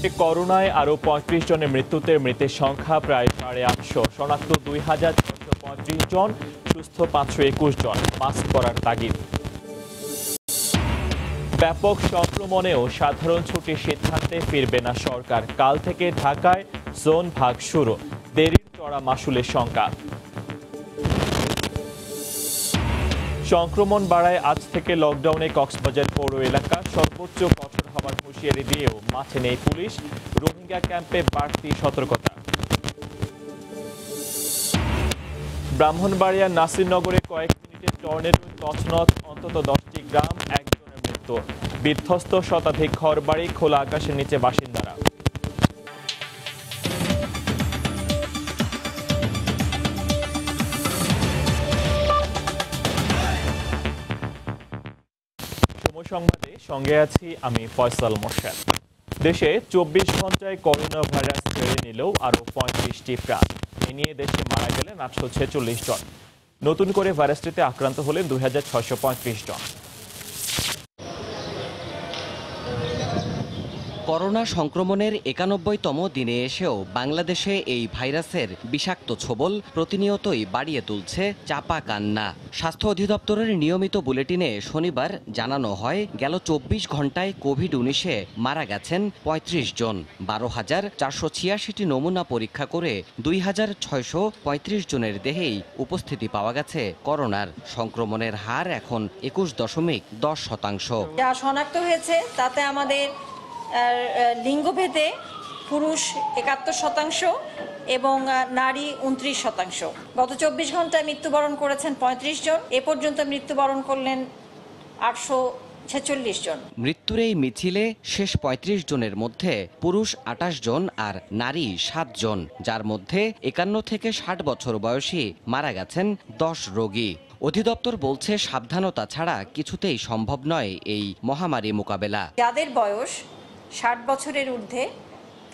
করোনায় আরও ৩৫ জনের মৃতের সংখ্যা প্রায় ৮৫০। শনাক্ত ২,৬৩৫ জন, সুস্থ ৫২১ জন। মাস্ক পরার তাগিদ। ব্যাপক সংক্রমণেও সাধারণ ছুটির সিদ্ধান্তে ফিরবে না সরকার। কাল থেকে ঢাকায় জোন ভাগ শুরু, দেরির চড়া মাশুলের শঙ্কা। সংক্রমণ বাড়ায় আজ থেকে লকডাউনে কক্সবাজার পৌর এলাকা। সর্বোচ্চ কঠোর হওয়ার হুঁশিয়ারি দিয়েও মাঠে নেই পুলিশ। রোহিঙ্গা ক্যাম্পে বাড়তি সতর্কতা। ব্রাহ্মণবাড়িয়ার নাসিরনগরে কয়েক মিনিটের টর্নেডোয় তছনছ, অন্তত 10টি গ্রাম, একজনের মৃত্যু। বিধ্বস্ত শতাধিক ঘরবাড়ি, খোলা আকাশের নিচে বাসিন্দারা। সংবাদে সঙ্গে আছি আমি ফয়সাল মোর্শেদ। দেশে ২৪ ঘন্টায় করোনা ভাইরাস ছেড়ে নিলেও আরও ৩৫টি প্রাণ। এ নিয়ে দেশে মারা গেলেন ৮৪৬ জন। নতুন করে ভাইরাসটিতে আক্রান্ত হলেন ২,৬৩৫ জন। করোনা সংক্রমণের ৯১তম দিনে এসেও বাংলাদেশে এই ভাইরাসের বিষাক্ত ছোবল প্রতিনিয়তই বাড়িয়ে তুলছে চাপা কান্না। স্বাস্থ্য অধিদপ্তরের নিয়মিত বুলেটিনে শনিবার জানানো হয়, গেল ২৪ ঘন্টায় কোভিড-১৯-এ মারা গেছেন ৩৫ জন। ১২,৪৮৬টি নমুনা পরীক্ষা করে ২,৬৩৫ জনের দেহেই উপস্থিতি পাওয়া গেছে করোনার। সংক্রমণের হার এখন ২১.১০%। যা শনাক্ত হয়েছে তাতে আমাদের লিঙ্গভেদে পুরুষ ৭১% এবং নারী ২৯%। গত ২৪ ঘন্টায় মৃত্যুবরণ করেছেন ৩৫ জন। এ পর্যন্ত মৃত্যুবরণ করলেন ৮৪৬ জন। মৃত্যুর এই মিছিলে শেষ ৩৫ জনের মধ্যে পুরুষ ২৮ জন আর নারী ৭ জন, যার মধ্যে ৫১ থেকে ৬০ বছর বয়সী মারা গেছেন ১০ রোগী। অধিদপ্তর বলছে, সাবধানতা ছাড়া কিছুতেই সম্ভব নয় এই মহামারী মোকাবেলা। যাদের বয়স ৬০ বছরের ঊর্ধ্বে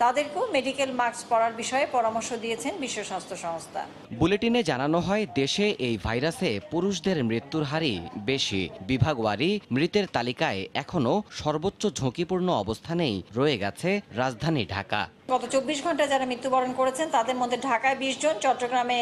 তাদেরকেও মেডিকেল মাস্ক পরার বিষয়ে পরামর্শ দিয়েছেন বিশ্ব স্বাস্থ্য সংস্থা। বুলেটিনে জানানো হয়, দেশে এই ভাইরাসে পুরুষদের মৃত্যুর হারই বেশি। বিভাগওয়ারি মৃতের তালিকায় এখনও সর্বোচ্চ ঝুঁকিপূর্ণ অবস্থানেই রয়ে গেছে রাজধানী ঢাকা। গত ২৪ ঘন্টায় যারা মৃত্যুবরণ করেছেন তাদের মধ্যে ঢাকায় ২০ জন, চট্টগ্রামে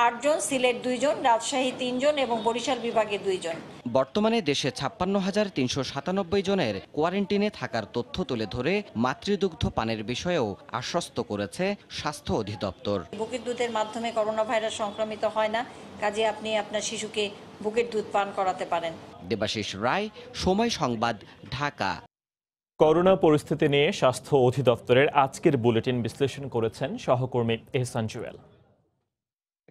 ৮ জন, সিলেট ২ জন, রাজশাহী ৩ জন এবং বরিশাল বিভাগে ২ জন। বর্তমানে দেশে ৫৬,৩৯৭ জনের কোয়ারেন্টিনে থাকার তথ্য তুলে ধরে মাতৃদুগ্ধ পানের বিষয়েও আশ্বস্ত করেছে স্বাস্থ্য অধিদপ্তর। বুকের দুধের মাধ্যমে করোনা ভাইরাস সংক্রমিত হয় না, কাজে আপনি আপনার শিশুকে বুকের দুধ পান করাতে পারেন। দেবাশিস রায়, সময় সংবাদ, ঢাকা। করোনা পরিস্থিতি নিয়ে স্বাস্থ্য অধিদপ্তরের আজকের বুলেটিন বিশ্লেষণ করেছেন সহকর্মী এহসান জুয়েল।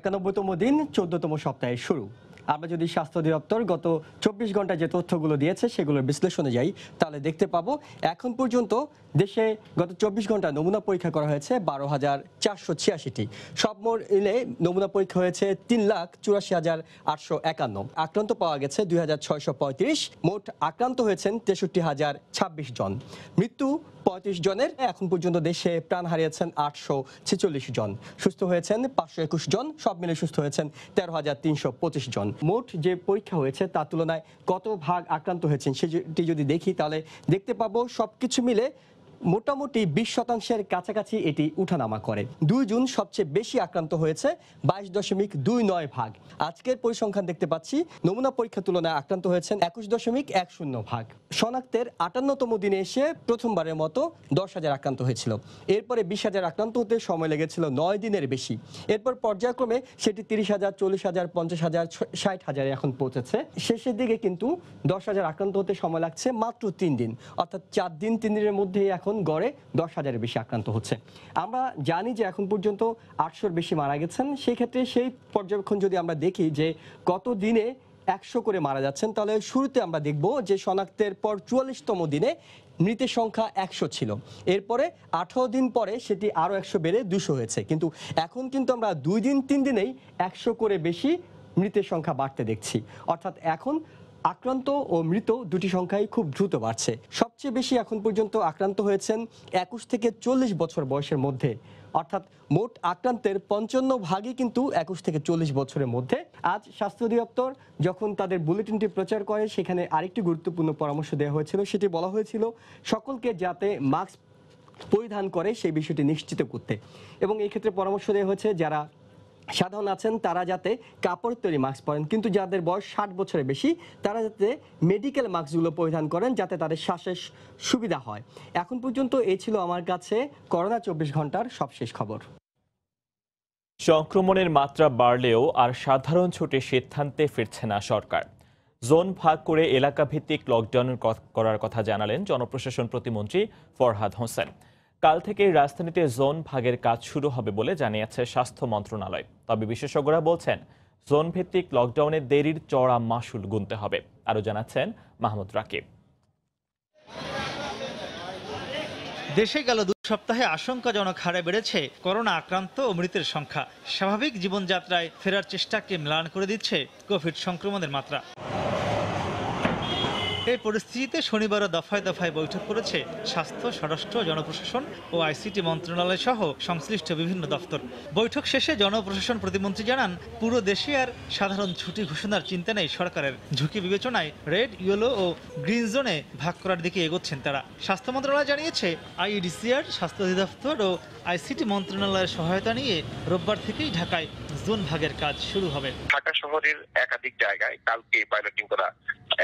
৯১তম দিন, ১৪তম সপ্তাহের শুরু। আমরা যদি স্বাস্থ্য অধিদপ্তর গত ২৪ ঘন্টায় যে তথ্যগুলো দিয়েছে সেগুলোর বিশ্লেষণে যাই, তাহলে দেখতে পাবো এখন পর্যন্ত দেশে গত ২৪ ঘন্টা নমুনা পরীক্ষা করা হয়েছে ১২,৪৮৬টি। সব মিলে নমুনা পরীক্ষা হয়েছে ৩,৮৪,৮৫১। আক্রান্ত পাওয়া গেছে ২,৬৩৫। মোট আক্রান্ত হয়েছেন ৬৩,০২৬ জন। মৃত্যু ৩৫ জনের। এখন পর্যন্ত দেশে প্রাণ হারিয়েছেন ৮৪৬ জন। সুস্থ হয়েছেন ৫২১ জন। সব মিলে সুস্থ হয়েছেন ১৩,৩২৫ জন। মোট যে পরীক্ষা হয়েছে তার তুলনায় কত ভাগ আক্রান্ত হয়েছেন সেটি যদি দেখি, তাহলে দেখতে পাবো সবকিছু মিলে মোটামুটি ২০% কাছাকাছি এটি উঠানামা করে। ২ জুন সবচেয়ে বেশি আক্রান্ত হয়েছে ২২.২৯ ভাগ। আজকের পরিসংখ্যান দেখতে পাচ্ছি, নমুনা পরীক্ষার তুলনায় আক্রান্ত হয়েছেন ২১.১০ ভাগ। শনাক্তের ৫৮তম দিনে এসে প্রথমবারের মতো ১০,০০০ আক্রান্ত হয়েছিল। এরপরে ২০,০০০ আক্রান্ত হতে সময় লেগেছিল ৯ দিনের বেশি। এরপর পর্যায়ক্রমে সেটি ৩০,০০০, ৪০,০০০, ৫০,০০০, ৬০,০০০ এখন পৌঁছেছে। শেষের দিকে কিন্তু ১০,০০০ আক্রান্ত হতে সময় লাগছে মাত্র ৩ দিন, অর্থাৎ ৪ দিন ৩ দিনের মধ্যে এখন গড়ে ১০,০০০-এর বেশি আক্রান্ত হচ্ছে। আমরা জানি যে এখন পর্যন্ত ৮০০-র বেশি মারা গেছেন। সেই ক্ষেত্রে সেই পর্যবেক্ষণ যদি আমরা দেখি যে কত দিনে ১০০ করে মারা যাচ্ছেন, তাহলে শুরুতে আমরা দেখব যে শনাক্তের পর ৪৪তম দিনে মৃতের সংখ্যা ১০০ ছিল। এরপরে ১৮ দিন পরে সেটি আরও ১০০ বেড়ে ২০০ হয়েছে। কিন্তু এখন কিন্তু আমরা ২ দিন ৩ দিনেই ১০০ করে বেশি মৃতের সংখ্যা বাড়তে দেখছি। অর্থাৎ এখন আক্রান্ত ও মৃত দুটি সংখ্যাই খুব দ্রুত বাড়ছে। সবচেয়ে বেশি এখন পর্যন্ত আক্রান্ত হয়েছেন ২১ থেকে ৪০ বছর বয়সের মধ্যে, অর্থাৎ মোট আক্রান্তের ৫৫% কিন্তু ২১ থেকে ৪০ বছরের মধ্যে। আজ স্বাস্থ্য অধিদপ্তর যখন তাদের বুলেটিনটি প্রচার করে, সেখানে আরেকটি গুরুত্বপূর্ণ পরামর্শ দেওয়া হয়েছিল। সেটি বলা হয়েছিল সকলকে যাতে মাস্ক পরিধান করে সেই বিষয়টি নিশ্চিত করতে। এবং এই ক্ষেত্রে পরামর্শ দেওয়া হয়েছে যারা সাধারণ আছেন তারা যাতে কাপড় তৈরি মাস্ক পরেন, কিন্তু যাদের বয়স 60 বছরের বেশি তারা যাতে মেডিকেল মাস্কগুলো পরিধান করেন যাতে তাদের শ্বাসের সুবিধা হয়। এখন পর্যন্ত এই ছিল আমার কাছে করোনা 24 ঘন্টার সবশেষ খবর। সংক্রমণের মাত্রা বাড়লেও আর সাধারণ ছুটির সিদ্ধান্তে ফিরছে না সরকার। জোন ভাগ করে এলাকাভিত্তিক লকডাউন করার কথা জানালেন জনপ্রশাসন প্রতিমন্ত্রী ফরহাদ হোসেন। কাল থেকে রাজধানীতে জোন ভাগের কাজ শুরু হবে বলে জানিয়েছে স্বাস্থ্য মন্ত্রণালয়। তবে বিশেষজ্ঞরা বলছেন জোন ভিত্তিক লকডাউনে দেরির চড়া মাশুল গুনতে হবে। আরও জানাচ্ছেন মাহমুদ রাকিব। দেশে গেল 2 সপ্তাহে আশঙ্কাজনক হারে বেড়েছে করোনা আক্রান্ত ও মৃতের সংখ্যা। স্বাভাবিক জীবনযাত্রায় ফেরার চেষ্টাকে ম্লান করে দিচ্ছে কোভিড সংক্রমণের মাত্রা। এই পরিস্থিতিতে শনিবারও দফায় দফায় বৈঠক করেছে স্বাস্থ্য, স্বরাষ্ট্র, জনপ্রশাসন ও আইসিটি মন্ত্রণালয় সহ সংশ্লিষ্ট বিভিন্ন দপ্তর। বৈঠক শেষে জনপ্রশাসন প্রতিমন্ত্রী জানান, পুরো দেশে আর সাধারণ ছুটি ঘোষণার চিন্তা নেই সরকারের। ঝুঁকি বিবেচনায় রেড, ইয়েলো ও গ্রিন জোনে ভাগ করার দিকে এগোচ্ছেন তারা। স্বাস্থ্য মন্ত্রণালয় জানিয়েছে, আইইডিসিআর, স্বাস্থ্য অধিদপ্তর ও আইসিটি মন্ত্রণালয়ের সহায়তা নিয়ে রোববার থেকেই ঢাকায় জোন ভাগের কাজ শুরু হবে। ঢাকা শহরের একাধিক জায়গায় কালকে পাইলটিং করা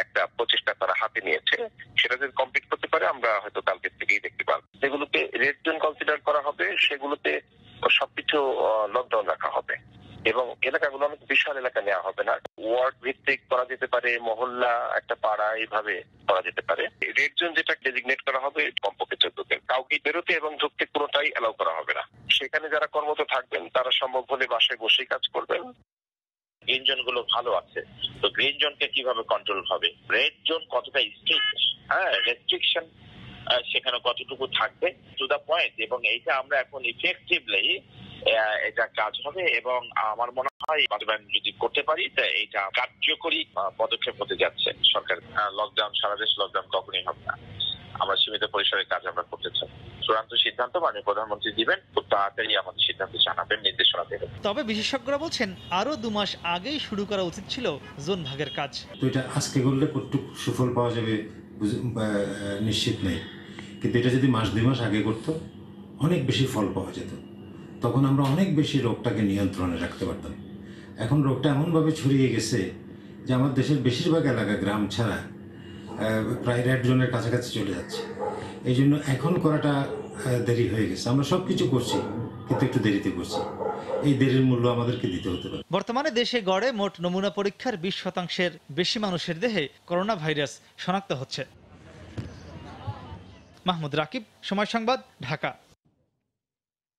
একটা প্রচেষ্টা তারা হাতে নিয়েছে। সেটা যদি কমপ্লিট করতে পারে আমরা হয়তো কালকে থেকেই দেখতে পাবো। যেগুলোতে রেড জোন কনসিডার করা হবে সেগুলোতে সবকিছু লকডাউন রাখা হবে এবং এলাকাগুলো অনেক বিশাল এলাকা নেওয়া হবে না। ওয়ার্ড ভিত্তিক করা যেতে পারে, মহল্লা, একটা পাড়া, এইভাবে করা যেতে পারে। রেড জোন যেটা ডেজিগনেট করা হবে কমপক্ষে 14 দিন। কাউকে বেরোতে এবং ঢুকতে কোনোটাই অ্যালাউ করা হবে না। সেখানে যারা কর্মরত থাকবেন তারা সম্ভব হলে বাসায় বসেই কাজ করবেন। গ্রিন জোন গুলো ভালো আছে, তো গ্রিন জোনকে কিভাবে কন্ট্রোল হবে, রেড জোন কতটা স্ট্রিক্ট, রেস্ট্রিকশন সেখানে কতটুকু থাকবে টু দা পয়েন্ট, এবং এইটা আমরা এখন ইফেক্টিভলি এটা কাজ হবে এবং আমার মনে হয় বাস্তবায়ন যদি করতে পারি তা এইটা কার্যকরী পদক্ষেপ হতে যাচ্ছে সরকার। লকডাউন, সারা দেশ লকডাউন কখনোই হবে না। আমরা সীমিত পরিসরে কাজ আমরা করতে চাই। চূড়ান্ত সিদ্ধান্ত মাননীয় প্রধানমন্ত্রী দিবেন, খুব তাড়াতাড়ি আমাদের সিদ্ধান্ত জানাবেন, নির্দেশনা দেবেন। তবে বিশেষজ্ঞরা বলছেন, আরো 2 মাস আগেই শুরু করা উচিত ছিল জোন ভাগের কাজ। তো এটা আজকে করলে কতটুকু সুফল পাওয়া যাবে নিশ্চিত নেই, কিন্তু এটা যদি 1-2 মাস আগে করতো অনেক বেশি ফল পাওয়া যেত। তখন আমরা অনেক বেশি রোগটাকে নিয়ন্ত্রণে রাখতে পারতাম। এখন রোগটা এমনভাবে ছড়িয়ে গেছে যে আমার দেশের বেশিরভাগ এলাকা গ্রাম ছাড়া প্রায় রেড জোনের কাছাকাছি চলে যাচ্ছে। এই জন্য এখন করাটা দেরি হয়ে গেছে। আমরা সব কিছু করছি কিন্তু একটু দেরিতে করছি। এই দেরির মূল্য আমাদেরকে দিতে হতে পারে। বর্তমানে দেশে গড়ে মোট নমুনা পরীক্ষার 20% বেশি মানুষের দেহে করোনা ভাইরাস শনাক্ত হচ্ছে। মাহমুদ রাকিব, সময় সংবাদ, ঢাকা।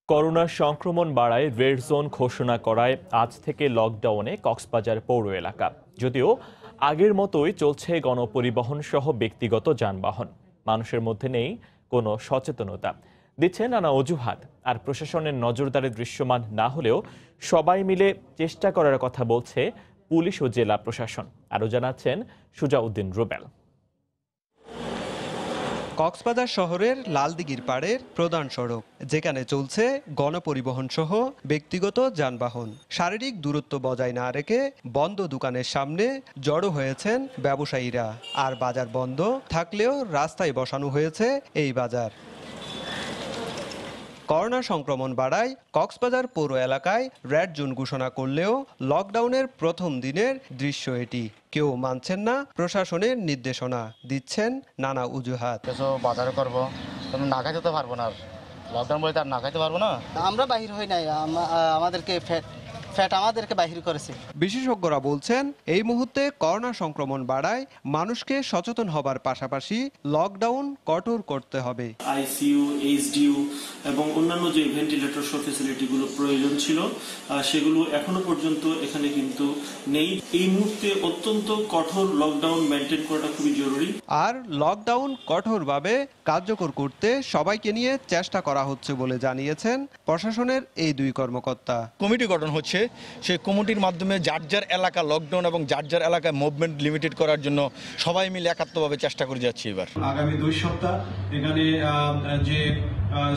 করোনার সংক্রমণ বাড়ায় রেড জোন ঘোষণা করায় আজ থেকে লকডাউনে কক্সবাজার পৌর এলাকা। যদিও আগের মতোই চলছে গণপরিবহন সহ ব্যক্তিগত যানবাহন। মানুষের মধ্যে নেই কোনো সচেতনতা, দিচ্ছে নানা অজুহাত। আর প্রশাসনের নজরদারি দৃশ্যমান না হলেও সবাই মিলে চেষ্টা করার কথা বলছে পুলিশ ও জেলা প্রশাসন। আরও জানাচ্ছেন সুজাউদ্দিন রুবেল। কক্সবাজার শহরের লালদিঘির পাড়ের প্রধান সড়ক, যেখানে চলছে গণপরিবহন সহ ব্যক্তিগত যানবাহন। শারীরিক দূরত্ব বজায় না রেখে বন্ধ দোকানের সামনে জড়ো হয়েছেন ব্যবসায়ীরা। আর বাজার বন্ধ থাকলেও রাস্তায় বসানো হয়েছে এই বাজার। করোনা সংক্রমণ বাড়ায় কক্সবাজার পৌর এলাকায় রেড জোন ঘোষণা করলেও লকডাউনের প্রথম দিনের দৃশ্য এটি। কেউ মানছেন না প্রশাসনের নির্দেশনা, দিচ্ছেন নানা অজুহাত। বাজার করবো, না খাইতে তো পারবো না, লকডাউন বলে তার না খাইতে পারবো না। আমরা বাহির হই নাই, আমাদেরকে ফ্যাট আমাদেরকে বাহির করেছে। বিশেষজ্ঞরা বলছেন, এই মুহূর্তে করোনা সংক্রমণ বাড়ায় মানুষকে সচেতন হবার পাশাপাশি লকডাউন কঠোর করতে হবে। আইসিইউ, এইচডিইউ এবং অন্যান্য যে ভেন্টিলেটর সহ ফ্যাসিলিটিগুলো প্রয়োজন ছিল সেগুলো এখনো পর্যন্ত এখানে কিন্তু নেই। এই মুহূর্তে অত্যন্ত কঠোর লকডাউন মেনটেন করাটা খুবই জরুরি। আর লকডাউন কঠোরভাবে কার্যকর করতে সবাইকে নিয়ে চেষ্টা করা হচ্ছে বলে জানিয়েছেন প্রশাসনের এই 2 কর্মকর্তা। কমিটি গঠন হচ্ছে, সেই কমিটির মাধ্যমে যার যার এলাকা লকডাউন এবং যার যার এলাকায় মুভমেন্ট লিমিটেড করার জন্য সবাই মিলে একাত্মভাবে চেষ্টা করে যাচ্ছি। এবার আগামী 2 সপ্তাহ এখানে যে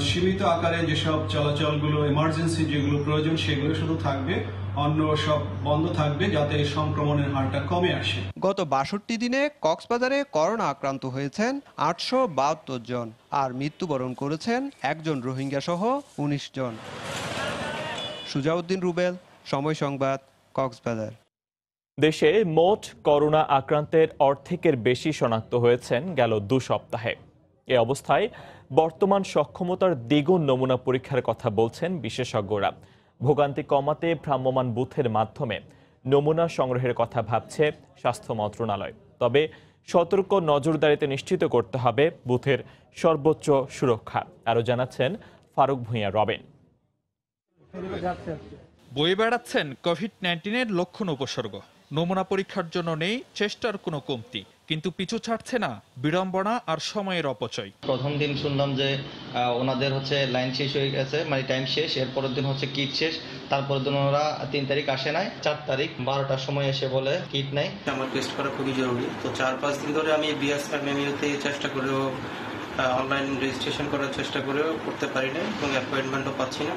সীমিত আকারে যেসব চলাচলগুলো, এমার্জেন্সি যেগুলো প্রয়োজন সেগুলো শুধু থাকবে। অন্য সব বন্ধ থাকবে যাতে সংক্রমণের হারটা কমে আসে। গত ৬২ দিনে কক্সবাজারে করোনা আক্রান্ত হয়েছেন ৮৭২ জন আর মৃত্যুবরণ করেছেন একজন রোহিঙ্গা সহ ১৯ জন। সুজাউদ্দিন রুবেল, সময় সংবাদ, কক্সবাজার। দেশে মোট করোনা আক্রান্তের অর্ধেকের বেশি শনাক্ত হয়েছেন গেল ২ সপ্তাহে। এ অবস্থায় বর্তমান সক্ষমতার দ্বিগুণ নমুনা পরীক্ষার কথা বলছেন বিশেষজ্ঞরা। ভোগান্তি কমাতে ভ্রাম্যমাণ বুথের মাধ্যমে নমুনা সংগ্রহের কথা ভাবছে স্বাস্থ্য মন্ত্রণালয়। তবে সতর্ক নজরদারিতে নিশ্চিত করতে হবে বুথের সর্বোচ্চ সুরক্ষা। আরও জানাচ্ছেন ফারুক ভূঁইয়া রবিন। বয়ে বেড়াচ্ছেন কোভিড-19-এর লক্ষণ উপসর্গ। নমুনা পরীক্ষার জন্য নেই চেষ্টার কোনো কমতি, কিন্তু পিছু ছাড়ছে না বিড়ম্বনা আর সময়ের অপচয়। প্রথম দিন শুনলাম যে ওনাদের লাইন শেষ হয়ে গেছে, মানে টাইম শেষ, এরপরের দিন কিট শেষ, তারপরের দিন ওরা ৩ তারিখ আসে নাই, ৪ তারিখ 12টার সময় এসে বলে কিট নাই। আমার টেস্ট করা খুবই জরুরি, তো 4-5 দিন ধরে আমি বিএসএমএমইউতে চেষ্টা করেও অনলাইন রেজিস্ট্রেশন করার চেষ্টা করেও করতে পারি না এবং অ্যাপয়েন্টমেন্টও পাচ্ছি না।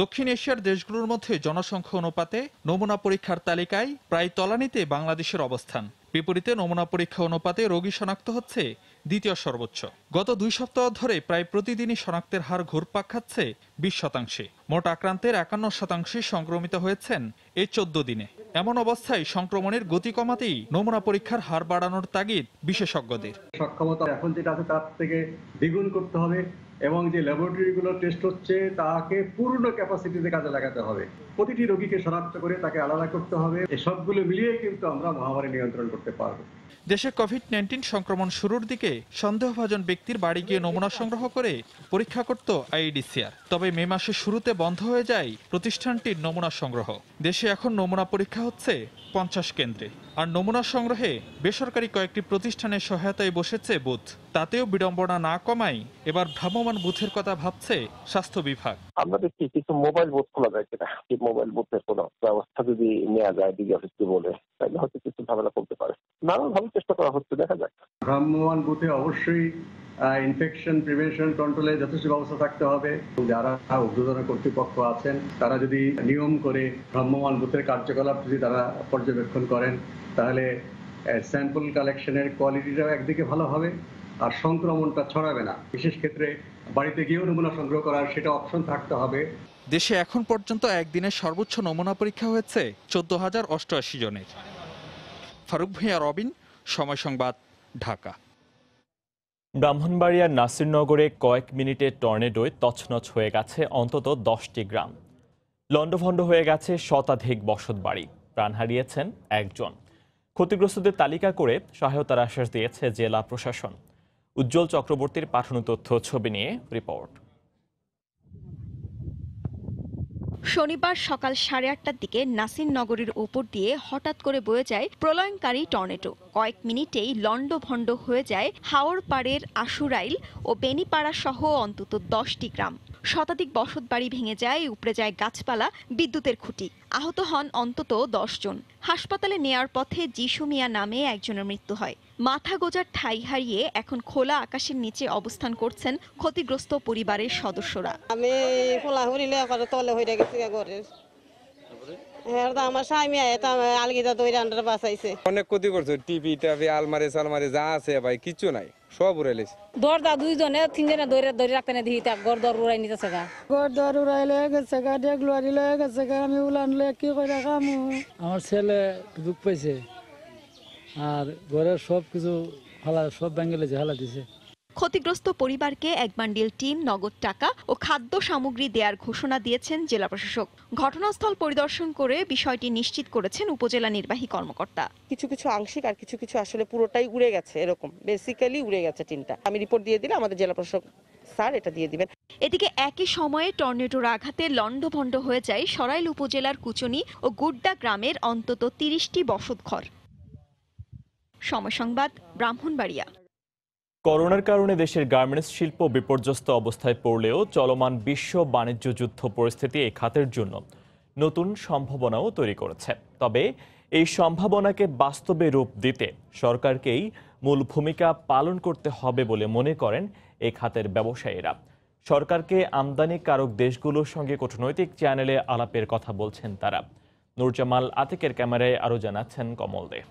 দক্ষিণ এশিয়ার দেশগুলোর মধ্যে জনসংখ্যা অনুপাতে নমুনা পরীক্ষার তালিকায় প্রায় তলানিতে বাংলাদেশের অবস্থান। বিপরীতে নমুনা পরীক্ষা অনুপাতে রোগী শনাক্ত হচ্ছে দ্বিতীয় সর্বোচ্চ। গত 2 সপ্তাহ ধরে প্রায় প্রতিদিনই শনাক্তের হার ঘুরপাক খাচ্ছে 20%। মোট আক্রান্তের 51% সংক্রমিত হয়েছেন এই 14 দিনে। এমন অবস্থায় সংক্রমণের গতি কমাতেই নমুনা পরীক্ষার হার বাড়ানোর তাগিদ বিশেষজ্ঞদের। সক্ষমতা এখন যেটা আছে তার থেকে দ্বিগুণ করতে হবে এবং যে ল্যাবরেটরিগুলো টেস্ট হচ্ছে তাকে পূর্ণ ক্যাপাসিটিতে কাজে লাগাতে হবে। প্রতিটি রোগীকে শনাক্ত করে তাকে আলাদা করতে হবে। এই সবগুলো মিলিয়ে কিন্তু আমরা মহামারী নিয়ন্ত্রণ করতে পারবো। দেশে কোভিড-19 সংক্রমণ শুরুর দিকে সন্দেহভাজন ব্যক্তির বাড়ি গিয়ে নমুনা সংগ্রহ করে পরীক্ষা করত আইইডিসিআর। তবে মে মাসের শুরুতে বন্ধ হয়ে যায় প্রতিষ্ঠানটির নমুনা সংগ্রহ। দেশে এখন নমুনা পরীক্ষা হচ্ছে 50 কেন্দ্রে, আর নমুনা সংগ্রহে বেসরকারি কয়েকটি প্রতিষ্ঠানের সহায়তায় বসেছে বুথ। তাতেও বিড়ম্বনা না কমায় এবার ভ্রাম্যমাণ বুথের কথা ভাবছে স্বাস্থ্য বিভাগ। আমরা দেখছি কিছু মোবাইল বুথ খোলা যায় কিনা, মোবাইল বুথের কোনো ব্যবস্থা যদি নেওয়া যায় ডিজি অফিসকে বলে, তাহলে হয়তো কিছু ঝামেলা করতে পারে। নানানভাবে চেষ্টা করা হচ্ছে, দেখা যাক। ভ্রাম্যমাণ বুথে অবশ্যই ইনফেকশন প্রিভেনশন কন্ট্রোলে যথেষ্ট ব্যবস্থা থাকতে হবে। যারা ঊর্ধ্বতন কর্তৃপক্ষ আছেন তারা যদি নিয়ম করে ভ্রাম্যমাণ বুথের কার্যকলাপ যদি তারা পর্যবেক্ষণ করেন, তাহলে স্যাম্পল কালেকশনের কোয়ালিটিটাও একদিকে ভালো হবে আর সংক্রমণটা ছড়াবে না। বিশেষ ক্ষেত্রে বাড়িতে গিয়েও নমুনা সংগ্রহ করার সেটা অপশন থাকতে হবে। দেশে এখন পর্যন্ত একদিনে সর্বোচ্চ নমুনা পরীক্ষা হয়েছে 14,088 জনের। ফারুক ভূঁইয়া রবিন, সময় সংবাদ, ঢাকা। ব্রাহ্মণবাড়িয়ার নাসিরনগরে কয়েক মিনিটে টর্নেডোয় তছনছ হয়ে গেছে অন্তত 10টি গ্রাম। লণ্ডভণ্ড হয়ে গেছে শতাধিক বসতবাড়ি, প্রাণ হারিয়েছেন একজন। ক্ষতিগ্রস্তদের তালিকা করে সহায়তার আশ্বাস দিয়েছে জেলা প্রশাসন। উজ্জ্বল চক্রবর্তীর পাঠানো তথ্য ছবি নিয়ে রিপোর্ট। শনিবার সকাল 8:30টার দিকে নাসিরনগরের উপর দিয়ে হঠাৎ করে বয়ে যায় প্রলয়ঙ্কারী টর্নেডো। কয়েক মিনিটেই লণ্ডভণ্ড হয়ে যায় হাওড়পাড়ের আশুরাইল ও বেনিপাড়া সহ অন্তত 10টি গ্রাম। শতাধিক বসতবাড়ি ভেঙে যায়, উপড়ে যায় গাছপালা, বিদ্যুতের খুঁটি। আহত হন অন্তত 10 জন। হাসপাতালে নেয়ার পথে যিশু মিয়া নামে একজনের মৃত্যু হয়। মাথা গোজার ঠাঁই হারিয়ে এখন খোলা আকাশের নিচে অবস্থান করছেন ক্ষতিগ্রস্ত পরিবারের সদস্যরা। আমি তলে হয়ে গেছি ঘরের, আমার স্বামী আলগিদা দই রান্নার বাঁচাইছে। অনেক ক্ষতি করছে, টিভি টাভি আলমারি সালমারি যা আছে ভাই কিচ্ছু নাই, সব উড়াই লেছে। দরজা 2 জনে 3 জনে ধরে রাখতে না দিই, ঘর দর উড়াই নিতেছে গা, ঘর দর উড়াই লয়ে গেছে গা, ডেগলুয়ারি লয়ে গেছে গা। আমি উলানলে কি করে খামু? আমার ছেলে দুঃখ পাইছে আর ঘরের সব কিছু সব ভেঙে হালা দিছে। ক্ষতিগ্রস্ত পরিবারকে 1 বান্ডিল টিন, নগদ টাকা ও খাদ্য সামগ্রী দেওয়ার ঘোষণা দিয়েছেন জেলা প্রশাসক। ঘটনাস্থল পরিদর্শন করে বিষয়টি নিশ্চিত করেছেন উপজেলা নির্বাহী কর্মকর্তা। কিছু কিছু আংশিক আর কিছু কিছু আসলে পুরোটাই উড়ে গেছে, এরকম বেসিক্যালি উড়ে গেছে টিনটা। আমি রিপোর্ট দিয়ে দিলে আমাদের জেলা প্রশাসক স্যার এটা দিয়ে দিবেন। এদিকে একই সময়ে টর্নেডোর আঘাতে লণ্ডভণ্ড হয়ে যায় সরাইল উপজেলার কুচনি ও গুড্ডা গ্রামের অন্তত 30টি বসতঘর। সময় সংবাদ, ব্রাহ্মণবাড়িয়া। করোনার কারণে দেশের গার্মেন্টস শিল্প বিপর্যস্ত অবস্থায় পড়লেও চলমান বিশ্ব বাণিজ্য যুদ্ধ পরিস্থিতি এই খাতের জন্য নতুন সম্ভাবনাও তৈরি করেছে। তবে এই সম্ভাবনাকে বাস্তবে রূপ দিতে সরকারকেই মূল ভূমিকা পালন করতে হবে বলে মনে করেন এই খাতের ব্যবসায়ীরা। সরকারকে আমদানিকারক দেশগুলোর সঙ্গে কূটনৈতিক চ্যানেলে আলাপের কথা বলছেন তারা। নূরজামাল আতিকের ক্যামেরায় আরও জানাচ্ছেন কমল দে।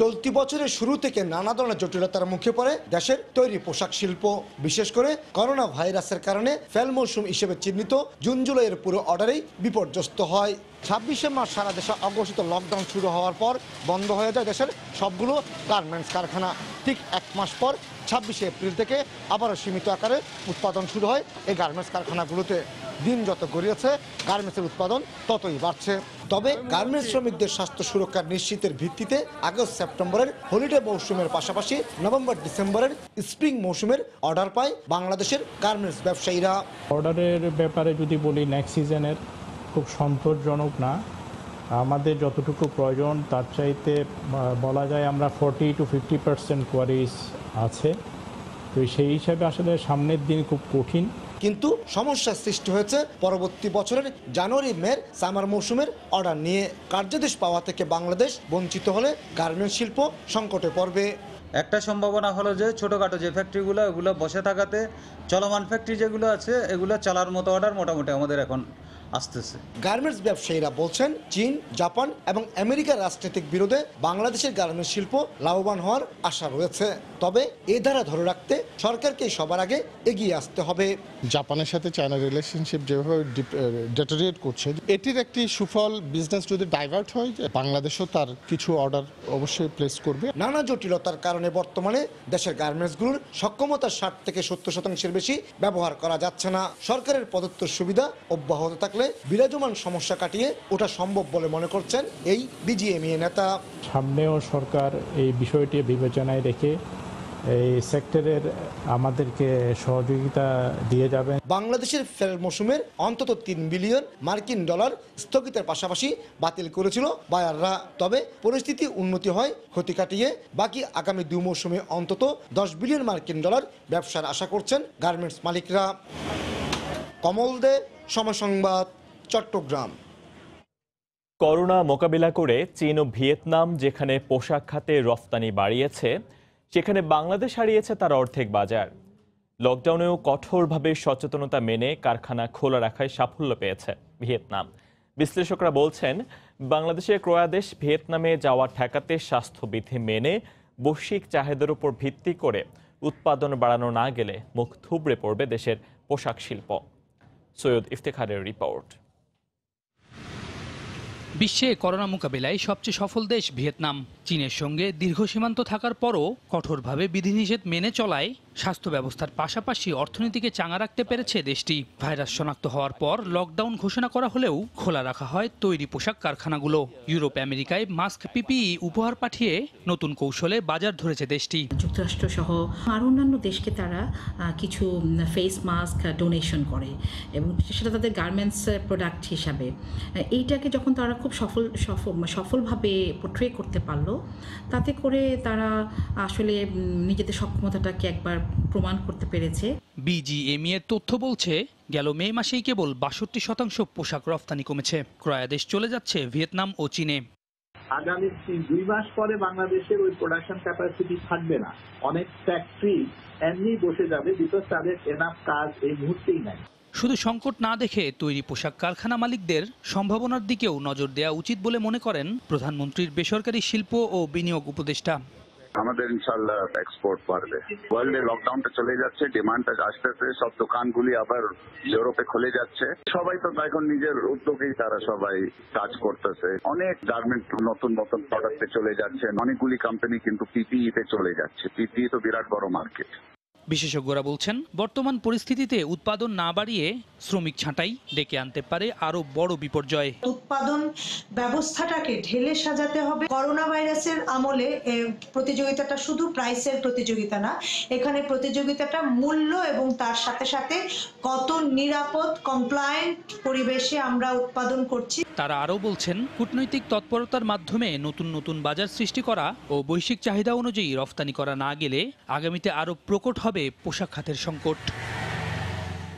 চলতি বছরের শুরু থেকে নানা ধরনের জটিলতার মুখে পড়ে দেশের তৈরি পোশাক শিল্প। বিশেষ করে করোনা ভাইরাসের কারণে ফেল মৌসুম হিসেবে চিহ্নিত জুন জুলাইয়ের পুরো অর্ডারেই বিপর্যস্ত হয়। 26শে মার্চ সারা দেশে অঘোষিত লকডাউন শুরু হওয়ার পর বন্ধ হয়ে যায় দেশের সবগুলো গার্মেন্টস কারখানা। ঠিক এক মাস পর 26শে এপ্রিল থেকে আবারও সীমিত আকারে উৎপাদন শুরু হয় এই গার্মেন্টস কারখানাগুলোতে। দিন যত গড়িয়েছে গার্মেন্টসের উৎপাদন ততই বাড়ছে। তবে গার্মেন্টস শ্রমিকদের স্বাস্থ্য সুরক্ষা নিশ্চিতের ভিত্তিতে আগস্ট সেপ্টেম্বরের হলিডে মৌসুমের পাশাপাশি নভেম্বর ডিসেম্বরের স্প্রিং মৌসুমের অর্ডার পায় বাংলাদেশের গার্মেন্টস ব্যবসায়ীরা। অর্ডারের ব্যাপারে যদি বলি, নেক্সট সিজনের খুব সন্তোষজনক না। আমাদের যতটুকু প্রয়োজন তার চাইতে বলা যায় আমরা 40 to 50% কোয়ারিজ আছে। তো সেই হিসাবে আসলে সামনের দিন খুব কঠিন। কিন্তু সমস্যার সৃষ্টি হয়েছে পরবর্তী বছরের জানুয়ারি মের সামার মৌসুমের অর্ডার নিয়ে। কার্যাদেশ পাওয়া থেকে বাংলাদেশ বঞ্চিত হলে গার্মেন্টস শিল্প সংকটে পড়বে। একটা সম্ভাবনা হলো যে ছোটোখাটো যে ফ্যাক্টরিগুলো ওগুলো বসে থাকাতে চলমান ফ্যাক্টরি যেগুলো আছে এগুলো চালার মতো অর্ডার মোটামুটি আমাদের এখন আসতেছে। গার্মেন্টস ব্যবসায়ীরা বলছেন চীন, জাপান এবং আমেরিকার রাজনৈতিক বিরোধে বাংলাদেশের গার্মেন্টস শিল্প লাভবান হওয়ার আশা রয়েছে। তবে এই ধারা ধরে রাখতে সরকারকে সবার আগে এগিয়ে আসতে হবে। জাপানের সাথে চায়নার রিলেশনশিপ যেভাবে ডেটোরিয়েট করছে, এটির একটি সুফল বিজনেস যদি ডাইভার্ট হয়, বাংলাদেশও তার কিছু অর্ডার অবশ্যই প্লেস করবে। নানা জটিলতার কারণে বর্তমানে দেশের গার্মেন্টসগুলোর সক্ষমতার 60 থেকে 70% বেশি ব্যবহার করা যাচ্ছে না। সরকারের প্রদত্ত সুবিধা অব্যাহত থাকলে বিরাজমান সমস্যা কাটিয়ে ওটা সম্ভব বলে মনে করছেন এই বিজিএমইএ নেতা। সামনেও সরকার এই বিষয়টি বিবেচনায় রেখে এই সেক্টরের আমাদেরকে সহযোগিতা দিয়ে যাবে। বাংলাদেশের ফেল মৌসুমের অন্তত $3 বিলিয়ন স্থগিতের পাশাপাশি বাতিল করেছিল বায়াররা। তবে পরিস্থিতি উন্নতি হয় ক্ষতি কাটিয়ে বাকি আগামী 2 মৌসুমে অন্তত $10 বিলিয়ন ব্যবসার আশা করছেন গার্মেন্টস মালিকরা। কমল দে, সময় সংবাদ, চট্টগ্রাম। করোনা মোকাবিলা করে চীন ও ভিয়েতনাম যেখানে পোশাক খাতে রফতানি বাড়িয়েছে, সেখানে বাংলাদেশ হারিয়েছে তার অর্ধেক বাজার। লকডাউনেও কঠোরভাবে সচেতনতা মেনে কারখানা খোলা রাখায় সাফল্য পেয়েছে ভিয়েতনাম। বিশ্লেষকরা বলছেন, বাংলাদেশের ক্রয়াদেশ ভিয়েতনামে যাওয়া ঠেকাতে স্বাস্থ্যবিধি মেনে বৈশ্বিক চাহিদার উপর ভিত্তি করে উৎপাদন বাড়ানো না গেলে মুখ থুবড়ে পড়বে দেশের পোশাক শিল্প। সৈয়দ ইফতেখারের রিপোর্ট। বিশ্বে করোনা মোকাবিলায় সবচেয়ে সফল দেশ ভিয়েতনাম। চীনের সঙ্গে দীর্ঘ সীমান্ত থাকার পরও কঠোরভাবে বিধিনিষেধ মেনে চলায় স্বাস্থ্য ব্যবস্থার পাশাপাশি অর্থনীতিকে চাঙা রাখতে পেরেছে দেশটি। ভাইরাস শনাক্ত হওয়ার পর লকডাউন ঘোষণা করা হলেও খোলা রাখা হয় তৈরি পোশাক কারখানাগুলো। ইউরোপ আমেরিকায় মাস্ক, পিপিই উপহার পাঠিয়ে নতুন কৌশলে বাজার ধরেছে দেশটি। যুক্তরাষ্ট্র সহ আর অন্যান্য দেশকে তারা কিছু ফেস মাস্ক ডোনেশন করে এবং সেটা তাদের গার্মেন্টস প্রোডাক্ট হিসাবে। এইটাকে যখন তারা খুব সফলভাবে পোট্রে করতে পারলো, তাতে করে তারা আসলে নিজেদের সক্ষমতাটাকে একবার প্রমাণ করতে পেরেছে। বিজিএমইএর তথ্য বলছে, গেল মে মাসেই কেবল 62% পোশাক রফতানি কমেছে। ক্রয়াদেশ চলে যাচ্ছে ভিয়েতনাম ও চীনে। আগামী 2 মাস পরে বাংলাদেশের ওই প্রোডাকশন ক্যাপাসিটি থাকবে না। অনেক ফ্যাক্টরি এমনি বসে যাবে, বিকজ তাদের এনাফ কাজ এই মুহূর্তেই নাই। শুধু সংকট না দেখে তৈরি পোশাক কারখানা মালিকদের সম্ভাবনার দিকেও নজর দেওয়া উচিত বলে মনে করেন প্রধানমন্ত্রীর বেসরকারি শিল্প ও বিনিয়োগ উপদেষ্টা। আমাদের ইনশাল্লাহ এক্সপোর্ট বাড়বে। ওয়ার্ল্ডে লকডাউনটা চলে যাচ্ছে, ডিমান্ডটা আসতেছে, সব দোকানগুলি আবার ইউরোপে খুলে যাচ্ছে। সবাই তো এখন নিজের উদ্যোগেই তারা সবাই কাজ করতেছে। অনেক গার্মেন্ট নতুন নতুন প্রোডাক্টে চলে যাচ্ছে, অনেকগুলি কোম্পানি কিন্তু পিপিই তে চলে যাচ্ছে। পিপিই তো বিরাট বড় মার্কেট। বিশেষজ্ঞরা বলছেন, বর্তমান পরিস্থিতিতে উৎপাদন না বাড়িয়ে শ্রমিক ছাঁটাই ডেকে আনতে পারে আরো বড় বিপর্যয়। উৎপাদন ব্যবস্থাটাকে ঢেলে সাজাতে হবে। করোনা ভাইরাসের আমলে প্রতিযোগিতাটা শুধু প্রাইসের প্রতিযোগিতা না, এখানে প্রতিযোগিতাটা মূল্য এবং তার সাথে সাথে কত নিরাপদ কমপ্লায়েন্ট পরিবেশে আমরা উৎপাদন করছি। তারা আরও বলছেন, কূটনৈতিক তৎপরতার মাধ্যমে নতুন নতুন বাজার সৃষ্টি করা ও বৈশ্বিক চাহিদা অনুযায়ী রফতানি করা না গেলে আগামীতে আরও প্রকট হবে পোশাক খাতের সংকট।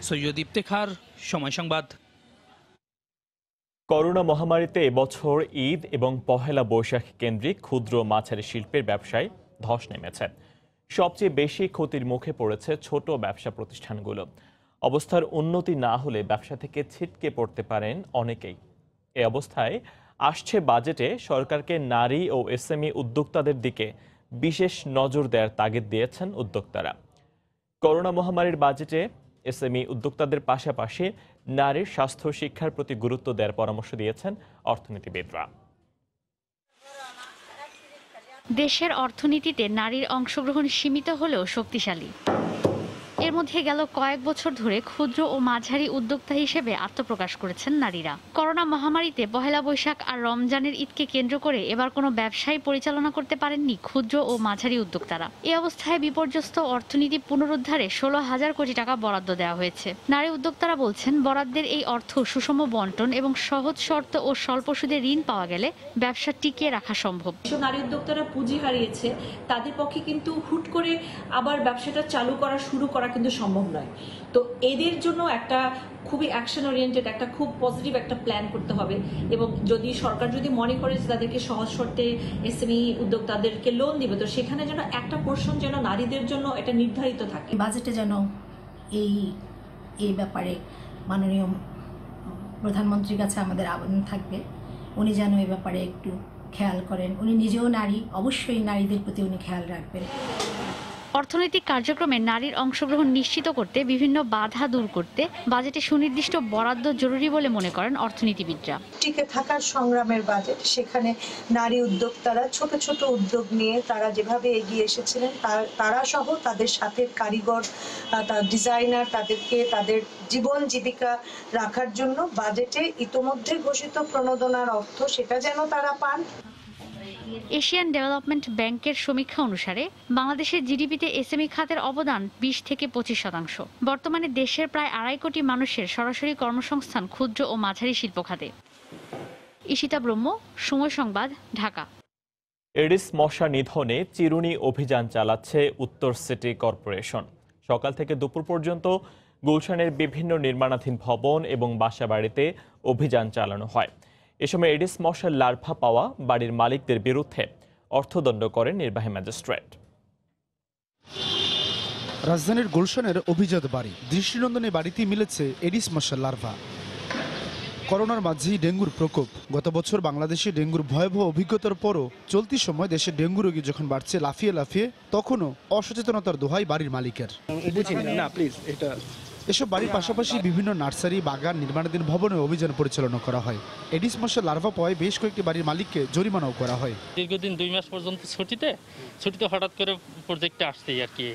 সৈয়দ ইফতেখার, সময় সংবাদ। করোনা মহামারীতে এবছর ঈদ এবং পহেলা বৈশাখ কেন্দ্রিক ক্ষুদ্র মাঝারি শিল্পের ব্যবসায় ধস নেমেছে। সবচেয়ে বেশি ক্ষতির মুখে পড়েছে ছোট ব্যবসা প্রতিষ্ঠানগুলো। অবস্থার উন্নতি না হলে ব্যবসা থেকে ছিটকে পড়তে পারেন অনেকেই। এ অবস্থায় আসছে বাজেটে সরকারকে নারী ও এসএমই উদ্যোক্তাদের দিকে বিশেষ নজর দেওয়ার তাগিদ দিয়েছেন উদ্যোক্তারা। করোনা মহামারীর বাজেটে এসএমই উদ্যোক্তাদের পাশাপাশি নারীর স্বাস্থ্য শিক্ষার প্রতি গুরুত্ব দেওয়ার পরামর্শ দিয়েছেন অর্থনীতিবিদরা। দেশের অর্থনীতিতে নারীর অংশগ্রহণ সীমিত হলেও শক্তিশালী। এর মধ্যে গেল কয়েক বছর ধরে ক্ষুদ্র ও মাঝারি উদ্যোক্তা হিসেবে আত্মপ্রকাশ করেছেন নারীরা। করোনা মহামারীতে পহেলা বৈশাখ আর রমজানের ঈদকে কেন্দ্র করে এবার কোনো ব্যবসায় পরিচালনা করতে পারেননি ক্ষুদ্র ও মাঝারি উদ্যোক্তারা। এই অবস্থায় বিপর্যস্ত অর্থনীতি পুনরুদ্ধারে 16,000 কোটি টাকা বরাদ্দ দেওয়া হয়েছে। নারী উদ্যোক্তারা বলছেন, বরাদ্দের এই অর্থ সুষম বন্টন এবং সহজ শর্ত ও স্বল্প সুদে ঋণ পাওয়া গেলে ব্যবসা টিকিয়ে রাখা সম্ভব। নারী উদ্যোক্তারা পুঁজি হারিয়েছে, তাদের পক্ষে কিন্তু হুট করে আবার ব্যবসাটা চালু করা শুরু করা কিন্তু সম্ভব নয়। তো এদের জন্য একটা খুবই অ্যাকশন ওরিয়েন্টেড একটা খুব পজিটিভ একটা প্ল্যান করতে হবে, এবং যদি সরকার যদি মনে করে যে তাদেরকে সহজ শর্তে এসএমই উদ্যোক্তাদেরকে লোন দিবে, তো সেখানে যেন একটা পোর্শন যেন নারীদের জন্য এটা নির্ধারিত থাকে। বাজেটে যেন এই ব্যাপারে মাননীয় প্রধানমন্ত্রীর কাছে আমাদের আবেদন থাকবে, উনি যেন এই ব্যাপারে একটু খেয়াল করেন। উনি নিজেও নারী, অবশ্যই নারীদের প্রতি উনি খেয়াল রাখবেন। অর্থনৈতিক কার্যক্রমে নারীর অংশগ্রহণ নিশ্চিত করতে বিভিন্ন বাধা দূর করতে বাজেটে সুনির্দিষ্ট বরাদ্দ জরুরি বলে মনে করেন অর্থনীতিবিদরা। টিকে থাকার সংগ্রামের বাজেট, সেখানে নারী উদ্যোক্তারা ছোট ছোট উদ্যোগ নিয়ে তারা যেভাবে এগিয়ে এসেছিলেন, তারা সহ তাদের সাথে কারিগর, তার ডিজাইনার, তাদেরকে তাদের জীবন জীবিকা রাখার জন্য বাজেটে ইতোমধ্যে ঘোষিত প্রণোদনার অর্থ সেটা যেন তারা পান। এশিয়ান ডেভেলপমেন্ট ব্যাংকের সমীক্ষা অনুসারে বাংলাদেশের জিডিপিতে এসএমই খাতের অবদান 20 থেকে 25%। বর্তমানে দেশের প্রায় 2.5 কোটি মানুষের সরাসরি কর্মসংস্থান ক্ষুদ্র ও মাঝারি শিল্প খাতে। ঈশিতা ব্রহ্ম, সময় সংবাদ, ঢাকা। এডিস মশা নিধনে চিরুনি অভিযান চালাচ্ছে উত্তর সিটি কর্পোরেশন। সকাল থেকে দুপুর পর্যন্ত গুলশানের বিভিন্ন নির্মাণাধীন ভবন এবং বাসাবাড়িতে অভিযান চালানো হয়। এ সময় এডিস মশার লার্ভা পাওয়া বাড়ির মালিকদের বিরুদ্ধে অর্থদণ্ড করেন নির্বাহী ম্যাজিস্ট্রেট। রাজধানীর গুলশানের অভিজাত বাড়ি দৃষ্টিনন্দনে বাড়িতে মিলেছে এডিস মশার লার্ভা। করোনার মাঝেই ডেঙ্গুর প্রকোপ। গত বছর বাংলাদেশে ডেঙ্গুর ভয়াবহ অভিজ্ঞতার পরও চলতি সময় দেশে ডেঙ্গু রোগী যখন বাড়ছে লাফিয়ে লাফিয়ে, তখনও অসচেতনতার দোহাই বাড়ির মালিকের। এসব বাড়ির পাশাপাশি বিভিন্ন নার্সারি, বাগান, নির্মাণাধীন ভবনে অভিযান পরিচালনা করা হয়। এডিস মশার লার্ভা পাওয়ায় বেশ কয়েকটি বাড়ির মালিককে জরিমানাও করা হয়। দীর্ঘদিন 2 মাস পর্যন্ত ছুটিতে হঠাৎ করে প্রজেক্টে আসতেই আর কি,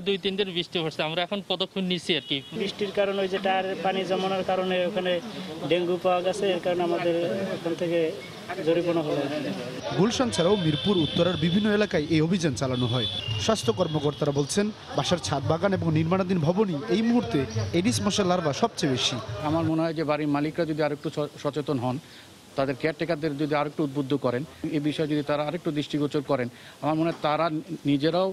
2-3 দিন বৃষ্টি হচ্ছে, আমরা এখন পদক্ষেপ নিচ্ছি আর কি। বৃষ্টির কারণে ওই যে টায়ার পানি জমানোর কারণে ওখানে ডেঙ্গু পাওয়া গেছে, এর কারণে আমাদের ওখান থেকে জরিমানা হলো। গুলশান ছাড়াও মিরপুর, উত্তরার বিভিন্ন এলাকায় এই অভিযান চালানো হয়। স্বাস্থ্য কর্মকর্তারা বলছেন, বাসার ছাদ, বাগান এবং নির্মাণাধীন ভবনই এই মুহূর্তে এডিস মশার লার্ভা সবচেয়ে বেশি। আমার মনে হয় যে বাড়ির মালিকরা যদি আরেকটু সচেতন হন, তাদের কেয়ারটেকারদের যদি আরেকটু উদ্বুদ্ধ করেন, এই বিষয়ে যদি তারা আরেকটু দৃষ্টিগোচর করেন, আমার মনে হয় তারা নিজেরাও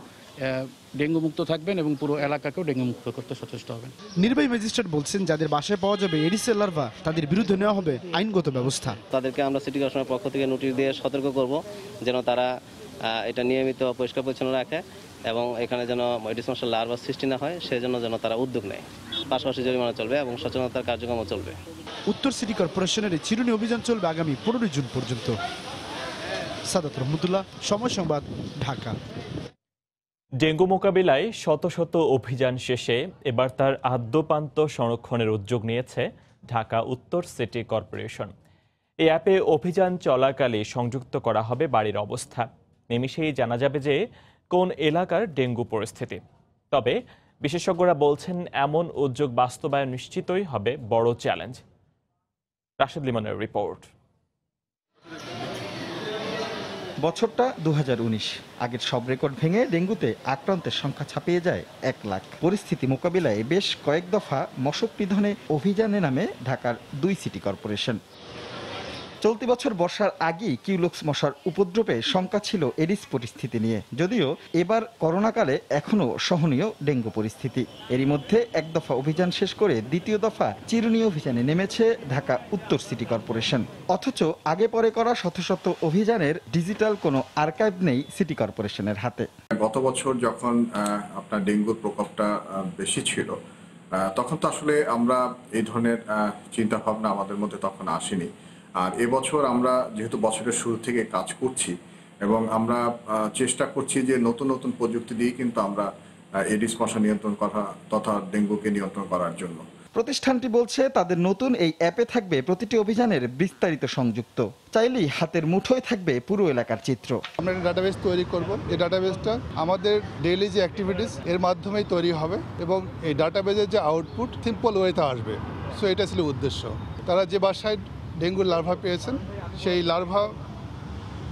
ডেঙ্গু মুক্ত থাকবেন এবং পুরো এলাকাকেও ডেঙ্গু মুক্ত করতে সচেষ্ট হবেন। নির্বাহী ম্যাজিস্ট্রেট বলছেন, যাদের বাসায় পাওয়া যাবে এডিসের লার্ভা, তাদের বিরুদ্ধে নেওয়া হবে আইনগত ব্যবস্থা। তাদেরকে আমরা সিটি কর্পোরেশনের পক্ষ থেকে নোটিশ দিয়ে সতর্ক করব, যেন তারা এটা নিয়মিত পরিষ্কার পরিচ্ছন্ন রাখে এবং এখানে যেন এডিস মশার লার্ভা সৃষ্টি না হয়, সেজন্য যেন তারা উদ্যোগ নেয়। পাশাপাশি জরিমানা চলবে এবং সচেতনতার কার্যক্রমও চলবে। উত্তর সিটি কর্পোরেশনের এই চিরুনি অভিযান চলবে আগামী 15 জুন পর্যন্ত। সাদাত রহমতুল্লাহ, সময় সংবাদ, ঢাকা। ডেঙ্গু মোকাবিলায় শত শত অভিযান শেষে এবার তার আদ্যপান্ত সংরক্ষণের উদ্যোগ নিয়েছে ঢাকা উত্তর সিটি কর্পোরেশন। এই অ্যাপে অভিযান চলাকালে সংযুক্ত করা হবে বাড়ির অবস্থা। নিমিষেই জানা যাবে যে কোন এলাকার ডেঙ্গু পরিস্থিতি। তবে বিশেষজ্ঞরা বলছেন, এমন উদ্যোগ বাস্তবায়ন নিশ্চিতই হবে বড় চ্যালেঞ্জ। রাশেদ লিমনের রিপোর্ট। বছরটা 2019। আগের সব রেকর্ড ভেঙে ডেঙ্গুতে আক্রান্তের সংখ্যা ছাপিয়ে যায় 1 লাখ। পরিস্থিতি মোকাবিলায় বেশ কয়েক দফা মশক নিধনে অভিযানে নামে ঢাকার 2 সিটি কর্পোরেশন। চলতি বছর বর্ষার আগেই কিউলক্স মশার উপদ্রবে শঙ্কা ছিল এডিস পরিস্থিতি নিয়ে, যদিও এবার করোনাকালে এখনও সহনীয় ডেঙ্গু পরিস্থিতি। এরই মধ্যে এক দফা অভিযান শেষ করে দ্বিতীয় দফা চিরুনি অভিযানে নেমেছে ঢাকা উত্তর সিটি কর্পোরেশন। অথচ আগে পরে করা শত শত অভিযানের ডিজিটাল কোনো আর্কাইভ নেই সিটি কর্পোরেশনের হাতে। গত বছর যখন আপনার ডেঙ্গুর প্রকোপটা বেশি ছিল, তখন তো আসলে আমরা এই ধরনের চিন্তা ভাবনা আমাদের মধ্যে তখন আসেনি। আর এবছর আমরা যেহেতু বছরের শুরু থেকে কাজ করছি এবং আমরা চেষ্টা করছি যে নতুন নতুন প্রযুক্তি দিয়ে কিন্তু আমরা এডিস মশা নিয়ন্ত্রণ করা তথা ডেঙ্গুকে নিয়ন্ত্রণ করার জন্য। প্রতিষ্ঠানটি বলছে তাদের নতুন এই অ্যাপে থাকবে প্রতিটি অভিযানের বিস্তারিত সংযুক্ত, চাইলেই হাতের মুঠোয় থাকবে পুরো এলাকার চিত্র। আমরা একটা ডাটাবেস তৈরি করব। এই ডাটাবেসটা আমাদের ডেইলি যে অ্যাক্টিভিটিস এর মাধ্যমেই তৈরি হবে এবং এই ডাটাবেসের যে আউটপুট সিম্পল ওয়েতে আসবে। সো এটা ছিল উদ্দেশ্য। তারা যে বাসায় ডেঙ্গুর লার্ভা পেয়েছেন সেই লার্ভা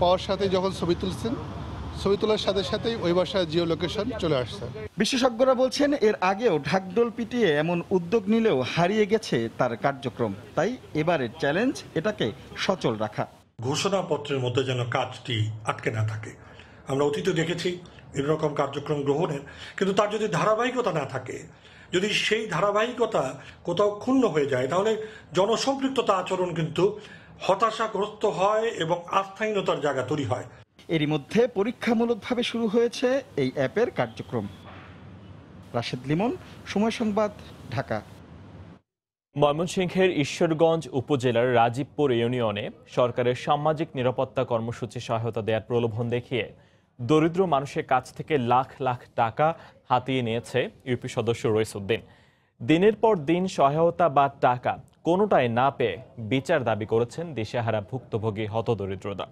পাওয়ার সাথে যখন ছবি তুলছেন, ছবি তোলার সাথে সাথেই ওই বাসায় জিও লোকেশন চলে আসছে। বিশেষজ্ঞরা বলছেন এর আগেও ঢাকঢোল পিটিয়ে এমন উদ্যোগ নিলেও হারিয়ে গেছে তার কার্যক্রম। তাই এবারের চ্যালেঞ্জ এটাকে সচল রাখা। ঘোষণাপত্রের মধ্যে যেন কাজটি আটকে না থাকে। আমরা অতীতে দেখেছি এরকম কার্যক্রম গ্রহণের, কিন্তু তার যদি ধারাবাহিকতা না থাকে, যদি সেই ধারাবাহিকতা কোথাও ক্ষুণ্ণ হয়ে যায়, তাহলে জনসম্পৃক্ততা আচরণ কিন্তু হতাশাগ্রস্ত হয় এবং আস্থাহীনতার জায়গা তৈরি হয়। এরই মধ্যে পরীক্ষামূলকভাবে শুরু হয়েছে এই অ্যাপের কার্যক্রম। রাশেদ লিমন, সময় সংবাদ, ঢাকা। ময়মনসিংহের ঈশ্বরগঞ্জ উপজেলার রাজীবপুর ইউনিয়নে সরকারের সামাজিক নিরাপত্তা কর্মসূচি সহায়তা দেওয়ার প্রলোভন দেখিয়ে দরিদ্র মানুষের কাছ থেকে লাখ লাখ টাকা হাতিয়ে নিয়েছে ইউপি সদস্য রইসুদ্দিন। দিনের পর দিন সহায়তা বা টাকা কোনোটাই না পেয়ে বিচার দাবি করেছেন দিশেহারা ভুক্তভোগী হতদরিদ্ররা।